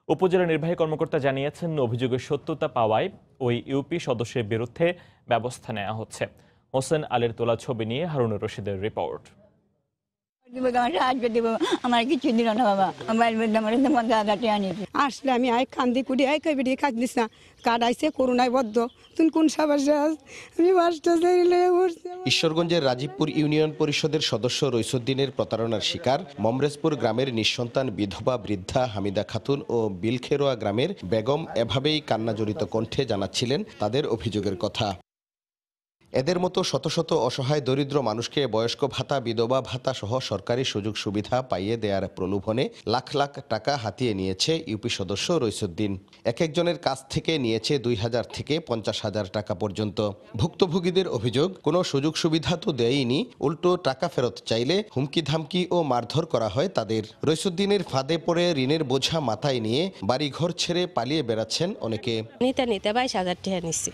উপজেলা নির্বাহী কর্মকর্তা জানিয়েছেন, অভিযোগের সত্যতা পাওয়ায় ওই ইউপি সদস্যের বিরুদ্ধে ব্যবস্থা নেওয়া হচ্ছে। হোসেন আলীর তোলা ছবি নিয়ে হারুনুর রশিদের রিপোর্ট। আমার কিছু দিল না বাবা, আসলে আমি আই কান্দি কুড়ি আই কবি কাজ দিস না কার্ড আইসে করোনায় বদ্ধ তুমি কোন সাবাসে আমি ঈশ্বরগঞ্জের রাজীবপুর ইউনিয়ন পরিষদের সদস্য রইসুদ্দিনের প্রতারণার শিকার মমরেজপুর গ্রামের নিঃসন্তান বিধবা বৃদ্ধা হামিদা খাতুন ও বিলখেরোয়া গ্রামের বেগম এভাবেই কান্নাজড়িত কণ্ঠে জানাচ্ছিলেন তাদের অভিযোগের কথা। এদের মতো শত শত অসহায় দরিদ্র মানুষকে বয়স্ক ভাতা, বিধবা ভাতা সহ সরকারি সুযোগ সুবিধা পাইয়ে দেওয়ার প্রলোভনে লাখ লাখ টাকা হাতিয়ে নিয়েছে ইউপি সদস্য রইসুদ্দিন। এক একজনের কাছ থেকে নিয়েছে ২,০০০ থেকে ৫০,০০০ টাকা পর্যন্ত। ভুক্তভোগীদের অভিযোগ, কোনো সুযোগ সুবিধা তো দেয়নি, উল্টো টাকা ফেরত চাইলে হুমকি ধামকি ও মারধর করা হয় তাদের। রইসুদ্দিনের ফাঁদে পড়ে ঋণের বোঝা মাথায় নিয়ে বাড়িঘর ছেড়ে পালিয়ে বেড়াচ্ছেন অনেকে। নিতে ২২,০০০ টাকা নিচ্ছি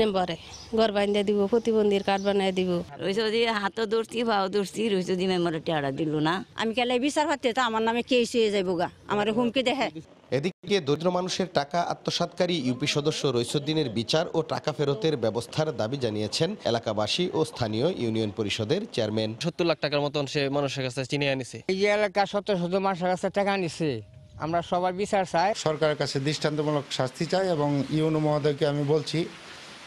মেম্বারে, ঘর বান্ধে দিব, প্রতিবন্ধীর কার্ড বানিয়ে দিব। রইসুদি হাতও দৌড়ছি, পাও দৌড়ছি, রইসুদি মেম্বারে টাকা দিল না। আমি কেলে বিচার পাতে তো আমার নামে কেস হয়ে যাবো গা, আমার হুমকি দেখে। এদিকে দরিদ্র মানুষের টাকা আত্মসাৎকারী ইউপি সদস্য রইসুদ্দিনের বিচার ও টাকা ফেরতের ব্যবস্থার দাবি জানিয়েছেন এলাকাবাসী ও স্থানীয় ইউনিয়ন পরিষদের চেয়ারম্যান। ৭০ লাখ টাকার মতন সে মানুষের কাছে চিনে আনিছে। এই এলাকা শত শত মানুষের কাছে টাকা নিছে। আমরা সবার বিচার চাই, সরকারের কাছে দৃষ্টান্তমূলক শাস্তি চাই এবং ইউনো মহোদয়কে আমি বলছি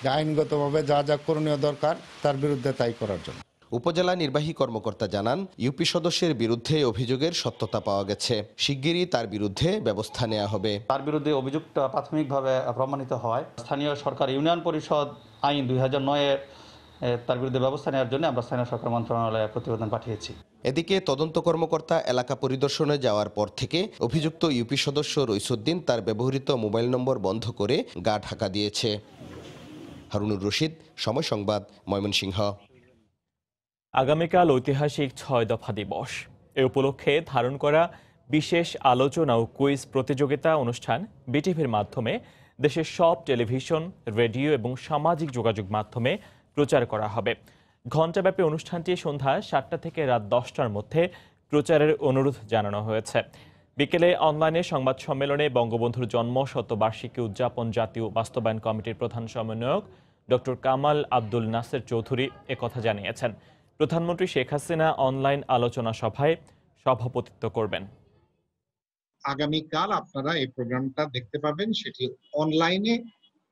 যে আইনগতভাবে যা যা করণীয় দরকার তার বিরুদ্ধে তাই করার জন্য। উপজেলা নির্বাহী কর্মকর্তা জানান, ইউপি সদস্যের বিরুদ্ধে অভিযোগের সত্যতা পাওয়া গেছে, শিগগিরই তার বিরুদ্ধে ব্যবস্থা নেওয়া হবে। তার বিরুদ্ধে অভিযোগটা প্রাথমিকভাবে প্রমাণিত হয়। স্থানীয় সরকার ইউনিয়ন পরিষদ আইন ২০০৯-এ তার বিরুদ্ধে ব্যবস্থা নেওয়ার জন্য আমরা স্থানীয় সরকার মন্ত্রণালয়ে প্রতিবেদন পাঠিয়েছি। এদিকে তদন্ত কর্মকর্তা এলাকা পরিদর্শনে যাওয়ার পর থেকে অভিযুক্ত ইউপি সদস্য রইসুদ্দিন তার ব্যবহৃত মোবাইল নম্বর বন্ধ করে গা ঢাকা দিয়েছে। হারুনুর রশিদ, সময় সংবাদ, ময়মনসিংহ। আগামীকাল ঐতিহাসিক ৬ দফা দিবস। এ উপলক্ষে ধারণ করা বিশেষ আলোচনা ও কুইজ প্রতিযোগিতা অনুষ্ঠান বিটিভির মাধ্যমে দেশের সব টেলিভিশন, রেডিও এবং সামাজিক যোগাযোগ মাধ্যমে প্রচার করা হবে। ঘণ্টাব্যাপী অনুষ্ঠানটি সন্ধ্যা ৭টা থেকে রাত ১০টার মধ্যে প্রচারের অনুরোধ জানানো হয়েছে। বিকেলে অনলাইনে সংবাদ সম্মেলনে বঙ্গবন্ধুর জন্ম শতবার্ষিকী উদযাপন জাতীয় বাস্তবায়ন কমিটির প্রধান সমন্বয়ক ডক্টর কামাল আব্দুল নাসের চৌধুরী একথা জানিয়েছেন। প্রধানমন্ত্রী শেখ হাসিনা অনলাইন আলোচনা সভায় সভাপতিত্ব করবেন। আগামীকাল আপনারা এই প্রোগ্রামটা দেখতে পাবেন, সেটি অনলাইনে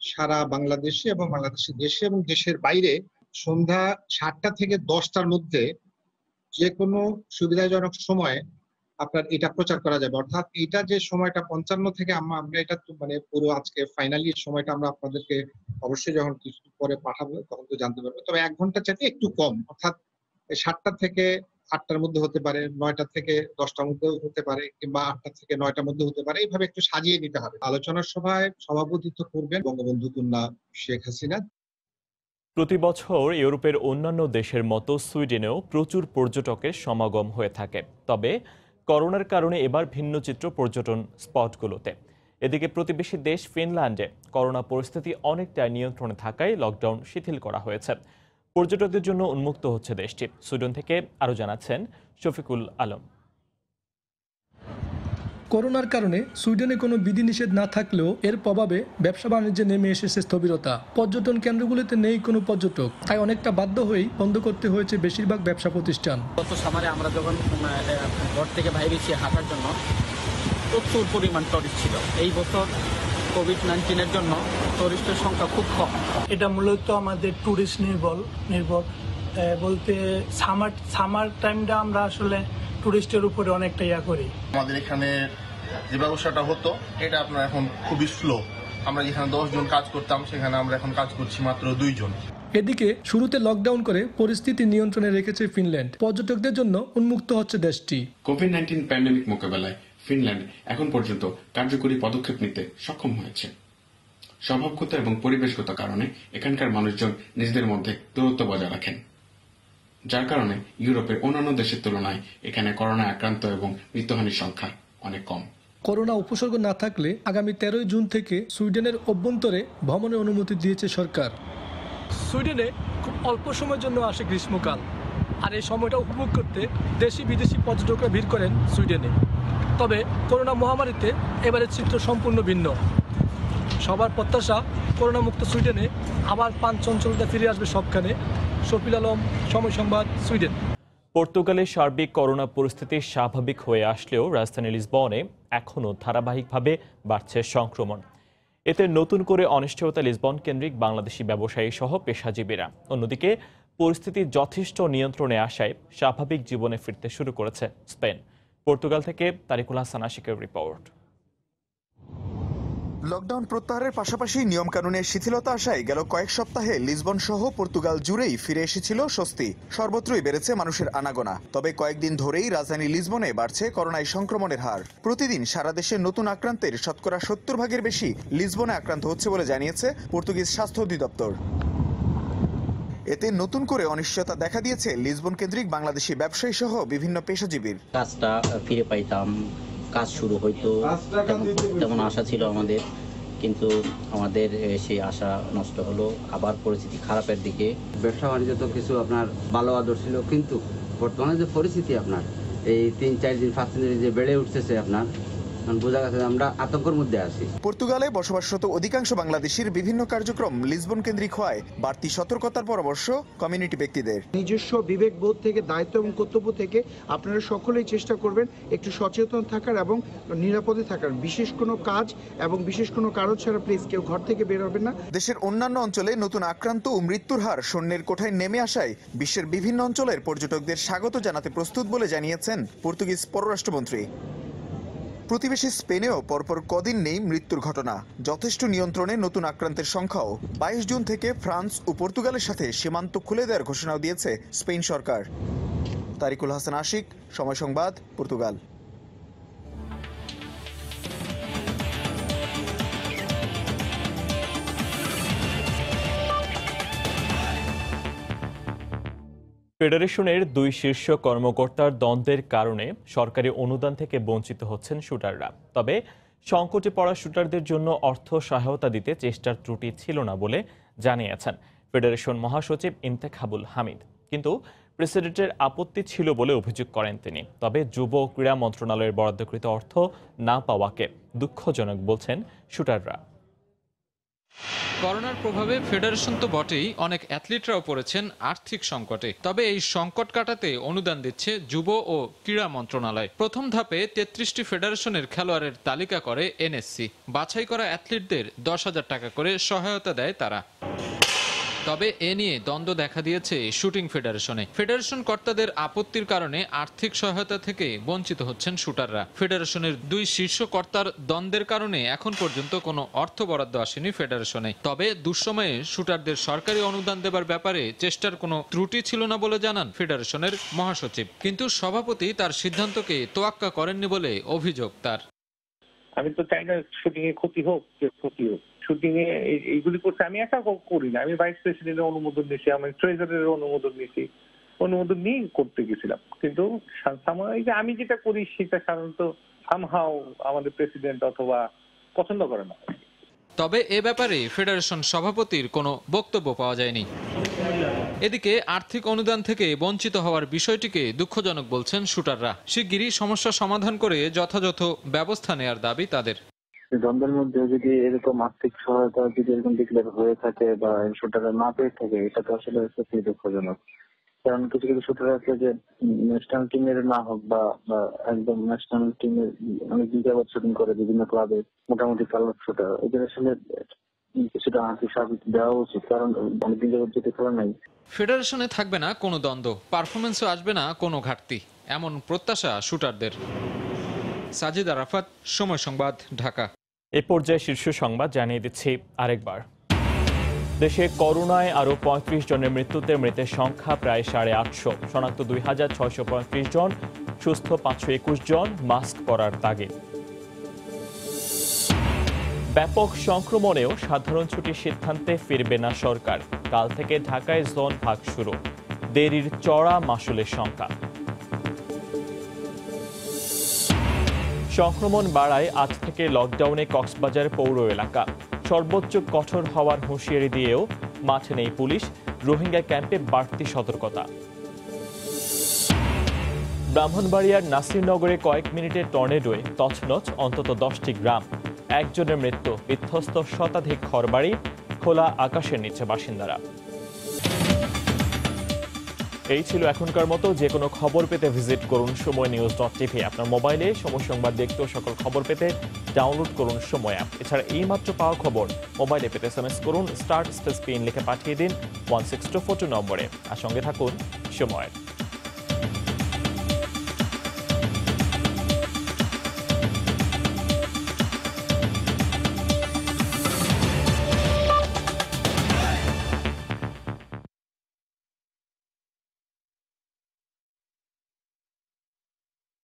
সারা বাংলাদেশে এবং বাংলাদেশের দেশে এবং দেশের বাইরে সন্ধ্যা ৭টা থেকে ১০টার মধ্যে যে কোনো সুবিধাজনক সময়ে আপনার এটা প্রচার করা যাবে। অর্থাৎ এটা যে সময়টা ৫৫ থেকে আমরা এটা মানে পুরো আজকে ফাইনালি সময়টা আমরা আপনাদেরকে অবশ্যই যখন কিছু পরে পাঠাবো তখন তো জানতে পারবো, তবে ১ ঘন্টা চাইতে একটু কম, অর্থাৎ ৭টা থেকে ৮টার মধ্যে হতে পারে, 9টা থেকে 10টার মধ্যে হতে পারে, কিংবা 8টা থেকে 9টার মধ্যে হতে পারে। এইভাবে একটু সাজিয়ে নিতে হবে। আলোচনা সভায় সভাপতিত্ব করবেন বঙ্গবন্ধু কন্যা শেখ হাসিনা। প্রতি বছর ইউরোপের অন্যান্য দেশের মতো সুইডেনেও প্রচুর পর্যটকের সমাগম হয়ে থাকে। তবে করোনার কারণে এবার ভিন্ন চিত্র পর্যটন স্পটগুলোতে। এদিকে প্রতিবেশী দেশ ফিনল্যান্ডে করোনা পরিস্থিতি অনেকটা নিয়ন্ত্রণে থাকায় লকডাউন শিথিল করা হয়েছে। পর্যটকদের জন্য উন্মুক্ত হচ্ছে দেশটি। সুইডেন থেকে আরও জানাচ্ছেন শফিকুল আলম। করোনার কারণে সুইডেনে কোনো বিধিনিষেধ না থাকলেও এর প্রভাবে ব্যবসা বাণিজ্যে নেমে এসেছে স্থবিরতা। পর্যটন কেন্দ্রগুলিতে নেই কোনো পর্যটক, তাই অনেকটা বাধ্য হয়েই বন্ধ করতে হয়েছে বেশিরভাগ ব্যবসা প্রতিষ্ঠান। গত সামারে আমরা যখন ঘর থেকে বাইরে এসে হাঁটার জন্য প্রচুর পরিমাণ টুরিস্ট ছিল। এই বছর কোভিড-19-এর জন্য টুরিস্টের সংখ্যা খুব কম। এটা মূলত আমাদের টুরিস্ট নির্ভর বলতে সামার টাইমটা আমরা আসলে টুরিস্টের উপরে অনেকটা করি। আমাদের এখানে যে ব্যবসাটা হতো এটা আপনার এখন খুবই স্লো। আমরা যেখানে 10 জন কাজ করতাম সেখানে আমরা এখন কাজ করছি মাত্র 2 জন। এদিকে শুরুতে লকডাউন করে পরিস্থিতি নিয়ন্ত্রণে রেখেছে ফিনল্যান্ড। পর্যটকদের জন্য উন্মুক্ত হচ্ছে দেশটি। কোভিড-19 প্যান্ডেমিক মোকাবেলায় ফিনল্যান্ড এখন পর্যন্ত কার্যকরী পদক্ষেপ নিতে সক্ষম হয়েছে। স্বভাবগত এবং পরিবেশগত কারণে এখানকার মানুষজন নিজেদের মধ্যে দূরত্ব বজায় রাখেন, যার কারণে ইউরোপের অন্যান্য দেশের তুলনায় এখানে করোনা আক্রান্ত এবং মৃত্যুহানির সংখ্যা অনেক কম। করোনা উপসর্গ না থাকলে আগামী 13 জুন থেকে সুইডেনের অভ্যন্তরে ভ্রমণের অনুমতি দিয়েছে সরকার। সুইডেনে খুব অল্প সময়ের জন্য আসে গ্রীষ্মকাল, আর এই সময়টা উপভোগ করতে দেশি বিদেশি পর্যটকরা ভিড় করেন সুইডেনে। তবে করোনা মহামারীতে এবারের চিত্র সম্পূর্ণ ভিন্ন। সবার প্রত্যাশা করোনা মুক্ত সুইডেনে আবার পান-চঞ্চলতা ফিরে আসবে সবখানে। শফিল আলম, সময় সংবাদ, সুইডেন। পর্তুগালের সার্বিক করোনা পরিস্থিতি স্বাভাবিক হয়ে আসলেও রাজধানী লিসবনে এখনও ধারাবাহিকভাবে বাড়ছে সংক্রমণ। এতে নতুন করে অনিশ্চয়তা লিসবন কেন্দ্রিক বাংলাদেশি ব্যবসায়ী সহ পেশাজীবীরা। অন্যদিকে পরিস্থিতি যথেষ্ট নিয়ন্ত্রণে আসায় স্বাভাবিক জীবনে ফিরতে শুরু করেছে স্পেন। পর্তুগাল থেকে তারিকুল হাসান আশিকের রিপোর্ট। লকডাউন প্রত্যাহারের পাশাপাশি নিয়মকানুনের শিথিলতা আসায় গেল কয়েক সপ্তাহে লিসবন সহ পর্তুগাল জুড়েই ফিরে এসেছিল স্বস্তি। সর্বত্রই বেড়েছে মানুষের আনাগোনা। তবে কয়েকদিন ধরেই রাজধানী লিসবনে বাড়ছে করোনায় সংক্রমণের হার। প্রতিদিন সারা দেশের নতুন আক্রান্তের শতকরা 70 ভাগের বেশি লিসবনে আক্রান্ত হচ্ছে বলে জানিয়েছে পর্তুগিজ স্বাস্থ্য অধিদপ্তর। এতে নতুন করে অনিশ্চয়তা দেখা দিয়েছে লিসবন কেন্দ্রিক বাংলাদেশি ব্যবসায়ী সহ বিভিন্ন পেশাজীবীর। কাজটা ফিরে পাইতাম, কাজ শুরু হইতো, তেমন আশা ছিল আমাদের, কিন্তু আমাদের সেই আশা নষ্ট হলো। আবার পরিস্থিতি খারাপের দিকে। ব্যবসা বাণিজ্য তো কিছু আপনার ভালো আদর ছিল, কিন্তু বর্তমানে যে পরিস্থিতি আপনার এই 3-4 দিন 5 দিন যে বেড়ে উঠতেছে আপনার বোঝা গেছে আমরা আতঙ্কের মধ্যে আছি। পর্তুগালে বসবাসরত অধিকাংশ বাংলাদেশির বিভিন্ন কার্যক্রম লিসবন কেন্দ্রিক হওয়ায় বাড়তি সতর্কতার পরামর্শ কমিউনিটি ব্যক্তিদের। নিজস্ব বিবেকবোধ থেকে, দায়িত্ব এবং কর্তব্য থেকে আপনারা সকলেই চেষ্টা করবেন একটু সচেতন থাকার এবং নিরাপদে থাকার। বিশেষ কোনো কাজ এবং বিশেষ কোনো কারণ ছাড়া প্লিজ কেউ ঘর থেকে বের হবেন না। দেশের অন্যান্য অঞ্চলে নতুন আক্রান্ত ও মৃত্যুর হার শূন্যের কোঠায় নেমে আসায় বিশ্বের বিভিন্ন অঞ্চলের পর্যটকদের স্বাগত জানাতে প্রস্তুত বলে জানিয়েছেন পর্তুগিজ পররাষ্ট্রমন্ত্রী। প্রতিবেশী স্পেনেও পরপর কদিন নেই মৃত্যুর ঘটনা। যথেষ্ট নিয়ন্ত্রণে নতুন আক্রান্তের সংখ্যাও। 22 জুন থেকে ফ্রান্স ও পর্তুগালের সাথে সীমান্ত খুলে দেওয়ার ঘোষণাও দিয়েছে স্পেন সরকার। তারিকুল হাসান আশিক, সময় সংবাদ, পর্তুগাল। ফেডারেশনের 2 শীর্ষ কর্মকর্তার দ্বন্দ্বের কারণে সরকারি অনুদান থেকে বঞ্চিত হচ্ছেন শুটাররা। তবে সংকটে পড়া শুটারদের জন্য অর্থ সহায়তা দিতে চেষ্টার ত্রুটি ছিল না বলে জানিয়েছেন ফেডারেশন মহাসচিব ইন্তেখাবুল হামিদ। কিন্তু প্রেসিডেন্টের আপত্তি ছিল বলে অভিযোগ করেন তিনি। তবে যুব ও ক্রীড়া মন্ত্রণালয়ের বরাদ্দকৃত অর্থ না পাওয়াকে দুঃখজনক বলছেন শুটাররা। করোনার প্রভাবে ফেডারেশন তো বটেই, অনেক অ্যাথলিটরাও পড়েছেন আর্থিক সংকটে। তবে এই সংকট কাটাতে অনুদান দিচ্ছে যুব ও ক্রীড়া মন্ত্রণালয়। প্রথম ধাপে 33টি ফেডারেশনের খেলোয়াড়ের তালিকা করে এনএসসি। বাছাই করা অ্যাথলিটদের 10,000 টাকা করে সহায়তা দেয় তারা। তবে এ নিয়ে দ্বন্দ্ব দেখা দিয়েছে শুটিং ফেডারেশনে। ফেডারেশন কর্তাদের আপত্তির কারণে আর্থিক সহায়তা থেকে বঞ্চিত হচ্ছেন শুটাররা। ফেডারেশনের 2 শীর্ষ কর্তার দ্বন্দ্বের কারণে এখন পর্যন্ত কোনো অর্থ বরাদ্দ আসেনি ফেডারেশনে। তবে দুঃসময়ে শুটারদের সরকারি অনুদান দেবার ব্যাপারে চেষ্টার কোনো ত্রুটি ছিল না বলে জানান ফেডারেশনের মহাসচিব। কিন্তু সভাপতি তার সিদ্ধান্তকে তোয়াক্কা করেননি বলে অভিযোগ তার। আমি তো চাই না শুটিং এ ক্ষতি হোক, শুটিং এ এইগুলি করতে আমি একা করি না। আমি ভাইস প্রেসিডেন্টের অনুমোদন নিয়েছি, আমি ট্রেজারের অনুমোদন নিয়েছি, অনুমোদন নিয়ে করতে গেছিলাম, কিন্তু আমি যেটা করি সেটা সাধারণত সামহাও আমাদের প্রেসিডেন্ট অথবা পছন্দ করে না। তবে এ ব্যাপারে ফেডারেশন সভাপতির কোনো বক্তব্য পাওয়া যায়নি। এদিকে আর্থিক অনুদান থেকে বঞ্চিত হওয়ার বিষয়টিকে দুঃখজনক বলছেন শুটাররা। শিগগিরই সমস্যা সমাধান করে যথাযথ ব্যবস্থা নেয়ার দাবি তাদের। দ্বন্দ্বের মধ্যে যদি এরকম আর্থিক সহায়তা যদি এরকম ডিক্লেয়ার হয়ে থাকে বা শুটাররা না পেয়ে থাকে, এটা তো আসলে সত্যি দুঃখজনক। কারণ কিছু কিছু শুটার আছে যে ন্যাশনাল টিমের না হোক বা একদম ন্যাশনাল টিমের অনেক দিন শুটিং করে বিভিন্ন ক্লাবে, মোটামুটি খেলার শুটার, এদের আসলে কিছুটা আর্থিক সাহায্য দেওয়া উচিত, কারণ অনেক দিন যাবত যেতে খেলা নাই। ফেডারেশনে থাকবে না কোনো দ্বন্দ্ব, পারফরমেন্সও আসবে না কোনো ঘাটতি, এমন প্রত্যাশা শুটারদের। সাজিদ আরাফাত, সময় সংবাদ, ঢাকা। এ পর্যায়ে শীর্ষ সংবাদ জানিয়ে দিচ্ছি আরেকবার। দেশে করোনায় আরও ৩৫ জনের মৃত্যুতে মৃতের সংখ্যা প্রায় 850, শনাক্ত ২,৬35 জন, সুস্থ ৫২১ জন, মাস্ক পরার তাগিদ। ব্যাপক সংক্রমণেও সাধারণ ছুটির সিদ্ধান্তে ফিরবে না সরকার, কাল থেকে ঢাকায় জোন ভাগ শুরু, দেরির চড়া মাসুলের সংখ্যা। সংক্রমণ বাড়ায় আজ থেকে লকডাউনে কক্সবাজার পৌর এলাকা, সর্বোচ্চ কঠোর হওয়ার হুঁশিয়ারি দিয়েও মাঠে নেই পুলিশ, রোহিঙ্গা ক্যাম্পে বাড়তি সতর্কতা। ব্রাহ্মণবাড়িয়ার নাসিরনগরে কয়েক মিনিটের টর্নেডোয় তছনছ অন্তত 10টি গ্রাম, একজনের মৃত্যু, বিধ্বস্ত শতাধিক ঘরবাড়ি, খোলা আকাশের নিচে বাসিন্দারা। এই ছিল এখনকার মতো। যে কোনো খবর পেতে ভিজিট করুন সময়নিউজ.tv। আপনার মোবাইলে সময় সংবাদ দেখতে ও সকল খবর পেতে ডাউনলোড করুন সময় অ্যাপ। এছাড়া এই মাত্র পাওয়া খবর মোবাইলে পেতে SMS করুন *PIN লিখে পাঠিয়ে দিন 16242 নম্বরে। আর সঙ্গে থাকুন সময়ের।